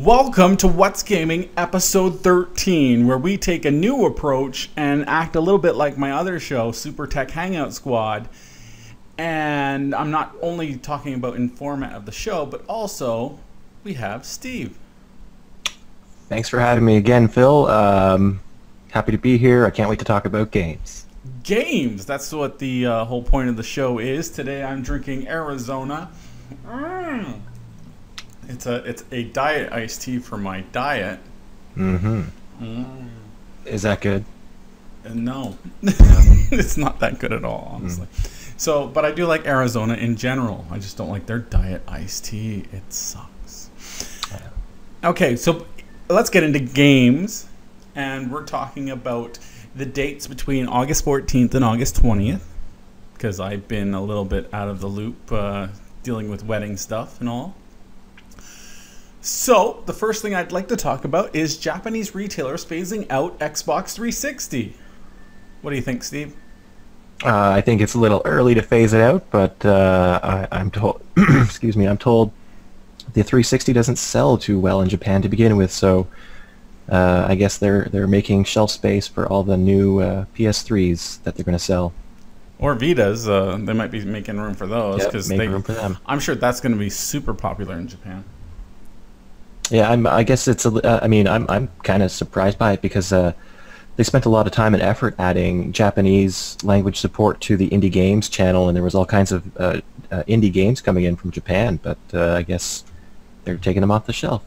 Welcome to What's Gaming episode 13, where we take a new approach and act a little bit like my other show, Super Tech Hangout Squad. And I'm not only talking about in format of the show, but also we have Steve. Thanks for having me again, Phil. Happy to be here. I can't wait to talk about games. Games! That's what the whole point of the show is. Today I'm drinking Arizona. It's a diet iced tea for my diet. Is that good? No. It's not that good at all, honestly. So, but I do like Arizona in general. I just don't like their diet iced tea. It sucks. Okay, so let's get into games. And we're talking about the dates between August 14th and August 20th. Because I've been a little bit out of the loop dealing with wedding stuff and all. So, the first thing I'd like to talk about is Japanese retailers phasing out Xbox 360. What do you think, Steve? I think it's a little early to phase it out, but I'm told, excuse me, I'm told the 360 doesn't sell too well in Japan to begin with, so I guess they're making shelf space for all the new PS3s that they're going to sell. Or Vitas, they might be making room for those because room for them. I'm sure that's going to be super popular in Japan. Yeah, I guess it's I'm kind of surprised by it because they spent a lot of time and effort adding Japanese language support to the indie games channel, and there was all kinds of indie games coming in from Japan, but I guess they're taking them off the shelf.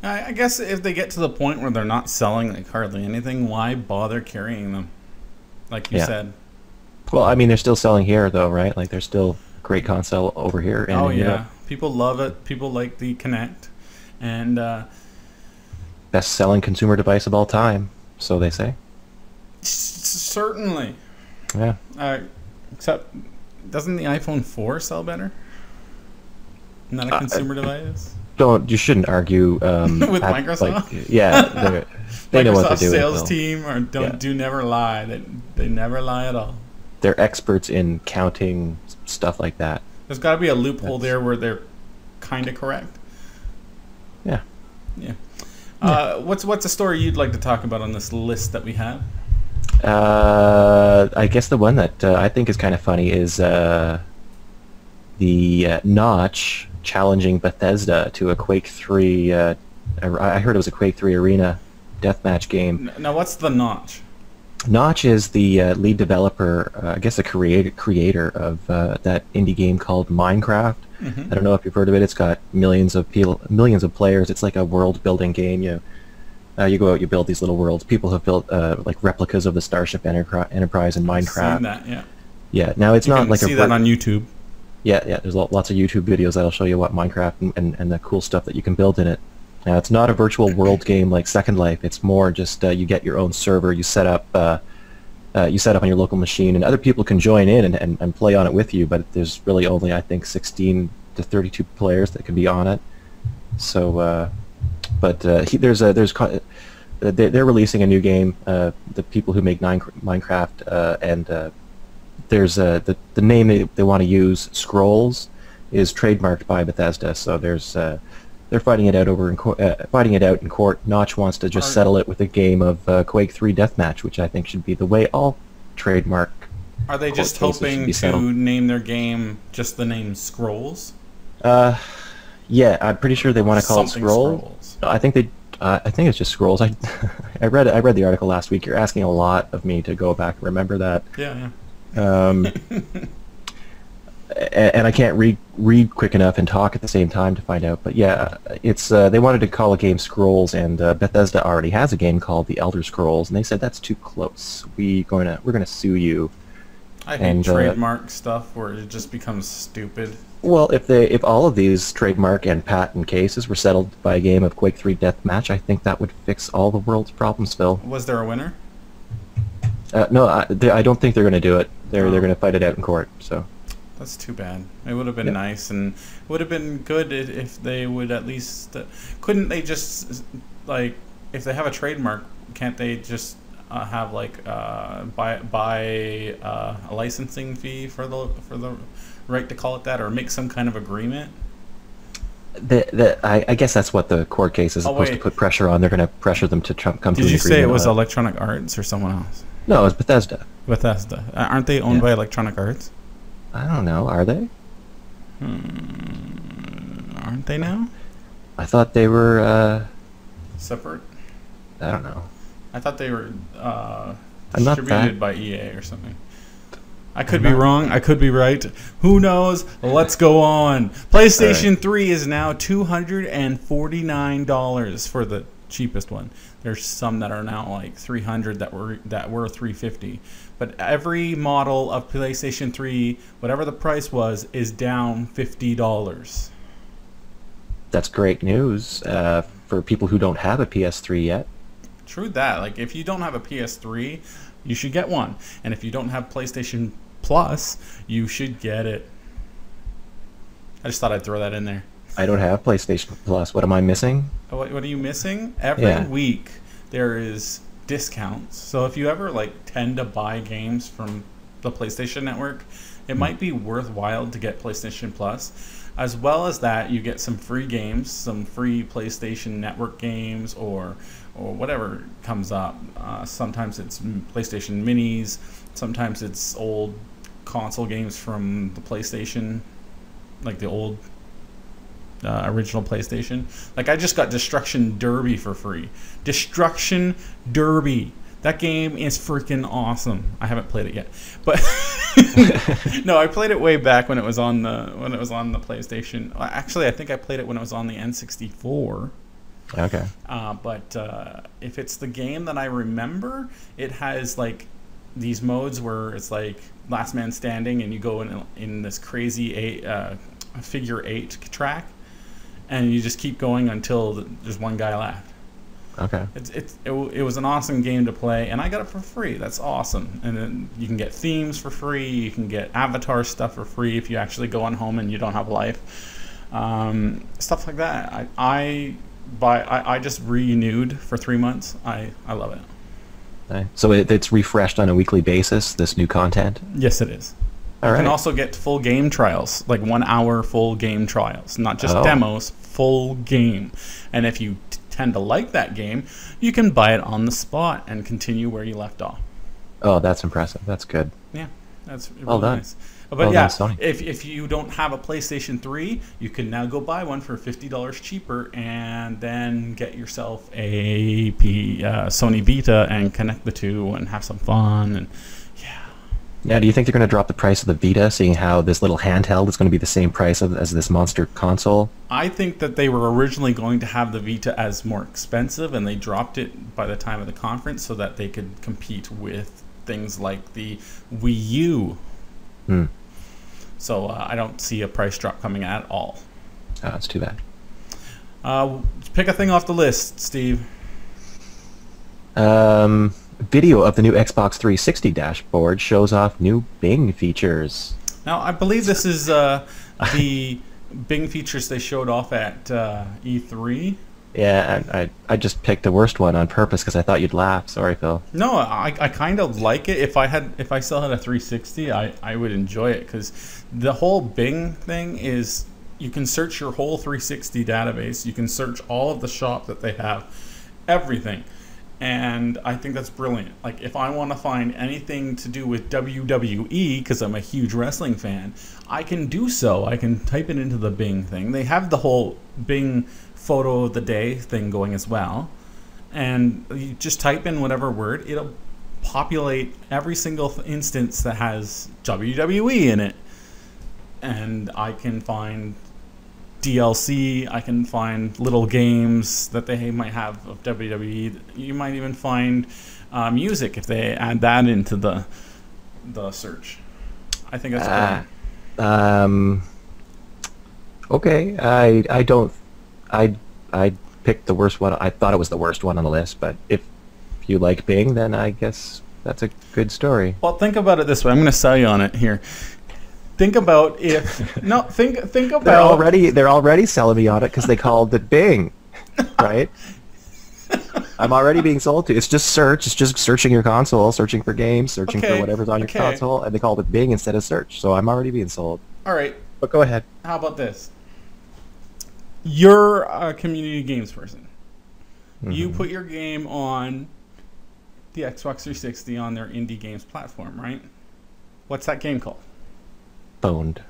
I guess if they get to the point where they're not selling like hardly anything, why bother carrying them? Like you said. Well, I mean, they're still selling here, though, right? Like, they're still great console over here. And, oh, yeah. People love it. People like the Kinect. And best-selling consumer device of all time, so they say. Certainly. Yeah. Except, doesn't the iPhone 4 sell better? Isn't that a consumer device? You shouldn't argue with Microsoft. Like, yeah, they know what they're doing. Sales team do never lie. They never lie at all. They're experts in counting stuff like that. There's got to be a loophole there where they're kind of correct. Yeah. What's a story you'd like to talk about on this list that we have? I guess the one that I think is kind of funny is the Notch challenging Bethesda to a Quake 3. I heard it was a Quake 3 arena deathmatch game. Now, what's the Notch? Notch is the lead developer, I guess the creator of that indie game called Minecraft. I don't know if you've heard of it. It's got millions of players. It's like a world-building game. You go out, you build these little worlds. People have built like replicas of the Starship Enterprise in Minecraft. I've seen that, yeah. Yeah. Now it's not like see that on YouTube. Yeah. There's lots of YouTube videos that'll show you what Minecraft and the cool stuff that you can build in it. Now it's not a virtual world game like Second Life. It's more just you get your own server. You set up on your local machine, and other people can join in and play on it with you. But there's really only, I think, 16 to 32 players that can be on it. So, they're releasing a new game. The people who make Minecraft, and there's the name they want to use, Scrolls, is trademarked by Bethesda. So they're fighting it out in court. Notch wants to just settle it with a game of Quake 3 Deathmatch, which I think should be the way all trademark. Are they just hoping to name their game just the name Scrolls? Yeah, I'm pretty sure they want to call it Scrolls. I think it's just Scrolls. I read the article last week. You're asking a lot of me to go back and remember that. Yeah. And I can't read quick enough and talk at the same time to find out. But yeah, it's they wanted to call a game Scrolls, and Bethesda already has a game called The Elder Scrolls, and they said that's too close. We're gonna sue you. I hate trademark stuff where it just becomes stupid. Well, if all of these trademark and patent cases were settled by a game of Quake 3 Deathmatch, I think that would fix all the world's problems, Phil. Was there a winner? No, I don't think they're going to do it. They're going to fight it out in court. So. That's too bad. It would have been nice, and it would have been good if they would at least... couldn't they just, like, if they have a trademark, can't they just have, like, buy a licensing fee for the right to call it that, or make some kind of agreement? I guess that's what the court case is Oh supposed to wait, put pressure on. They're going to pressure them to come to an did you say it agreement was on. Electronic Arts or someone else? No, it's Bethesda. Bethesda. Aren't they owned Yeah. by Electronic Arts? I don't know. Are they? Aren't they now? I thought they were. Separate? I don't know. I thought they were I'm not distributed that. by EA or something. I could be wrong. I could be right. Who knows? Let's go on. PlayStation 3 is now $249 for the cheapest one. There's some that are now like $300 that were $350. But every model of PlayStation 3, whatever the price was, is down $50. That's great news for people who don't have a PS3 yet. True that. Like, if you don't have a PS3, you should get one. And if you don't have PlayStation Plus, you should get it. I just thought I'd throw that in there. I don't have PlayStation Plus. What am I missing? What are you missing? Every week there is discounts. So if you ever like tend to buy games from the PlayStation Network, it might be worthwhile to get PlayStation Plus. As well as that, you get some free games, some free PlayStation Network games, or whatever comes up. Sometimes it's PlayStation Minis. Sometimes it's old console games from the PlayStation, like the old original PlayStation. Like, I just got Destruction Derby for free. Destruction Derby. That game is freaking awesome. I haven't played it yet, but no, I played it way back when it was on the PlayStation. Actually, I think I played it when it was on the N64. Okay. But if it's the game that I remember, it has like these modes where it's like last man standing, and you go in this crazy figure 8 track, and you just keep going until there's one guy left. Okay. It was an awesome game to play, and I got it for free. That's awesome. And then you can get themes for free. You can get avatar stuff for free if you actually go on home and you don't have life. Stuff like that. I just renewed for 3 months. I love it. Okay. So it's refreshed on a weekly basis, this new content? Yes, it is. You can also get full game trials, like 1 hour full game trials, not just demos, full game. And if you tend to like that game, you can buy it on the spot and continue where you left off. Oh, that's impressive. That's good. Yeah, that's really Well done. nice. But Well yeah, done, Sony. if you don't have a PlayStation 3, you can now go buy one for $50 cheaper, and then get yourself a Sony Vita and connect the two and have some fun. And Yeah, do you think they're going to drop the price of the Vita, seeing how this little handheld is going to be the same price as this monster console? I think that they were originally going to have the Vita as more expensive, and they dropped it by the time of the conference so that they could compete with things like the Wii U. So I don't see a price drop coming at all. Oh, that's too bad. Pick a thing off the list, Steve. Video of the new Xbox 360 dashboard shows off new Bing features. Now, I believe this is the Bing features they showed off at E3. Yeah, I just picked the worst one on purpose because I thought you'd laugh. Sorry, Phil. No, I kind of like it. If I still had a 360, I would enjoy it, because the whole Bing thing is you can search your whole 360 database. You can search all of the shop that they have, everything. And I think that's brilliant. Like, if I want to find anything to do with WWE, because I'm a huge wrestling fan, I can do so. I can type it into the Bing thing. They have the whole Bing photo of the day thing going as well. And you just type in whatever word, it'll populate every single instance that has WWE in it. And I can find DLC, I can find little games that they might have of WWE. You might even find music if they add that into the search. I think that's brilliant. Okay, I picked the worst one. I thought it was the worst one on the list, but if you like Bing, then I guess that's a good story. Well, think about it this way. I'm going to sell you on it here. Think about if no. Think about. They're already selling me on it because they called it Bing, right? I'm already being sold to. It's just search. It's just searching your console, searching for games, searching for whatever's on your console, and they called it Bing instead of search. So I'm already being sold. All right. But go ahead. How about this? You're a community games person. You Mhm. put your game on the Xbox 360 on their indie games platform, right? What's that game called? Boned.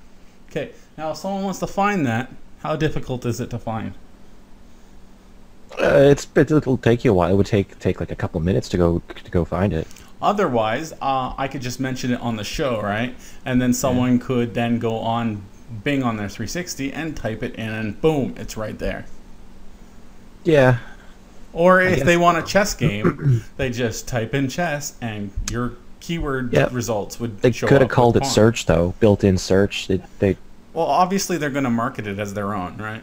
Okay, now if someone wants to find that, how difficult is it to find? It'll take you a while. It would take like a couple minutes to go find it. Otherwise, I could just mention it on the show, right? And then someone could then go on Bing on their 360 and type it in, and boom, it's right there. Yeah. Or I if guess they want a so. chess game, they just type in chess, and your keyword Yep. results would They show could up have called with it pawn. search though, built-in search. They Well, obviously they're going to market it as their own, right?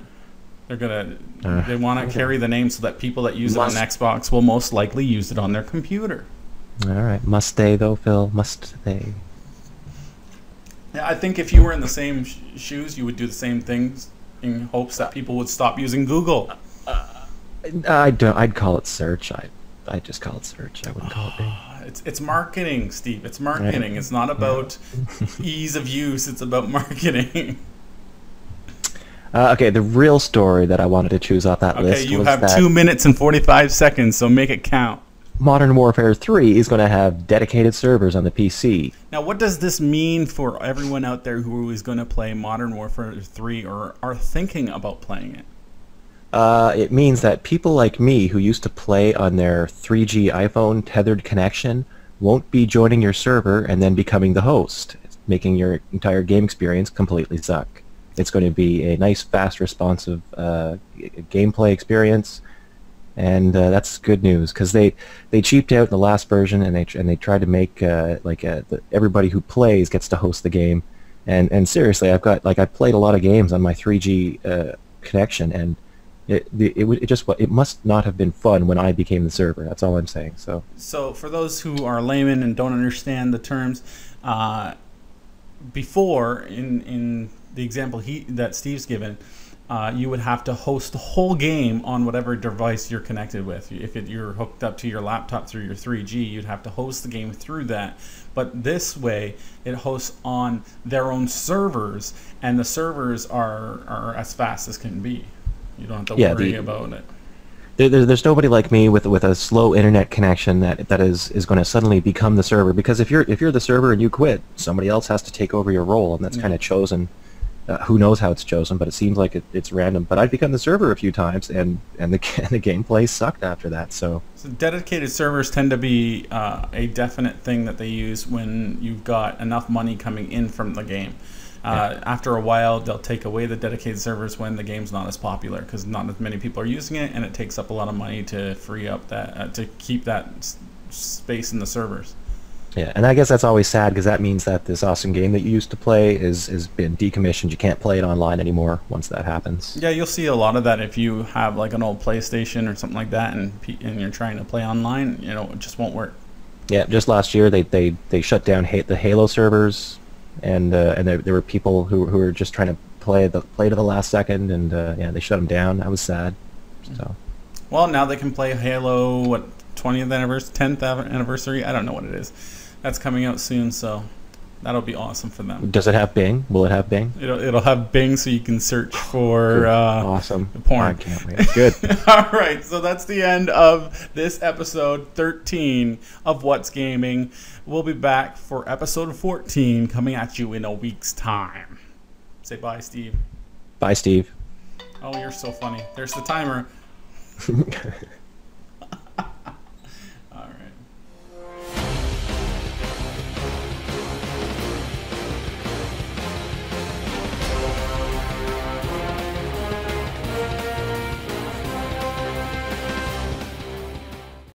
They want to okay. carry the name so that people that use it on Must. Xbox will most likely use it on their computer. All right. Must they though, Phil? Must they? Yeah, I think if you were in the same shoes, you would do the same things in hopes that people would stop using Google. I don't. I'd call it search. I just call it search. I wouldn't call it Bing. It's marketing, Steve. It's marketing. It's not about ease of use. It's about marketing. Okay, the real story that I wanted to choose off that Okay, list you was have that 2 minutes and 45 seconds, so make it count. Modern Warfare 3 is going to have dedicated servers on the PC. Now, what does this mean for everyone out there who is going to play Modern Warfare 3 or are thinking about playing it? It means that people like me who used to play on their 3G iPhone tethered connection won't be joining your server and then becoming the host, making your entire game experience completely suck. It's going to be a nice, fast, responsive gameplay experience, and that's good news because they cheaped out in the last version and they tried to make everybody who plays gets to host the game, and seriously, I played a lot of games on my 3G connection and. It must not have been fun when I became the server. That's all I'm saying. So, for those who are laymen and don't understand the terms, before in the example that Steve's given, you would have to host the whole game on whatever device you're connected with. If you're hooked up to your laptop through your 3G, you'd have to host the game through that. But this way, it hosts on their own servers, and the servers are as fast as can be. You don't have to worry about it. There's nobody like me with a slow internet connection that is going to suddenly become the server, because if you're the server and you quit, somebody else has to take over your role, and that's kind of chosen. Who knows how it's chosen, but it seems like it's random. But I've become the server a few times, and the gameplay sucked after that. So dedicated servers tend to be a definite thing that they use when you've got enough money coming in from the game. After a while, they'll take away the dedicated servers when the game's not as popular because not as many people are using it, and it takes up a lot of money to free up that to keep that space in the servers. yeah, and I guess that's always sad because that means that this awesome game that you used to play has been decommissioned. You can't play it online anymore once that happens. Yeah, you'll see a lot of that if you have like an old PlayStation or something like that, and you're trying to play online. It just won't work. Yeah, just last year they shut down the Halo servers. And there were people who were just trying to play to the last second, and they shut them down. That was sad. So, well, now they can play Halo 20th anniversary, 10th anniversary. I don't know what it is. That's coming out soon, so that'll be awesome for them. does it have Bing? Will it have Bing? It'll have Bing, so you can search for awesome porn. I can't wait. Good. All right, so that's the end of this episode 13 of What's Gaming. We'll be back for episode 14 coming at you in a week's time. Say bye, Steve. Bye, Steve. Oh, you're so funny. There's the timer.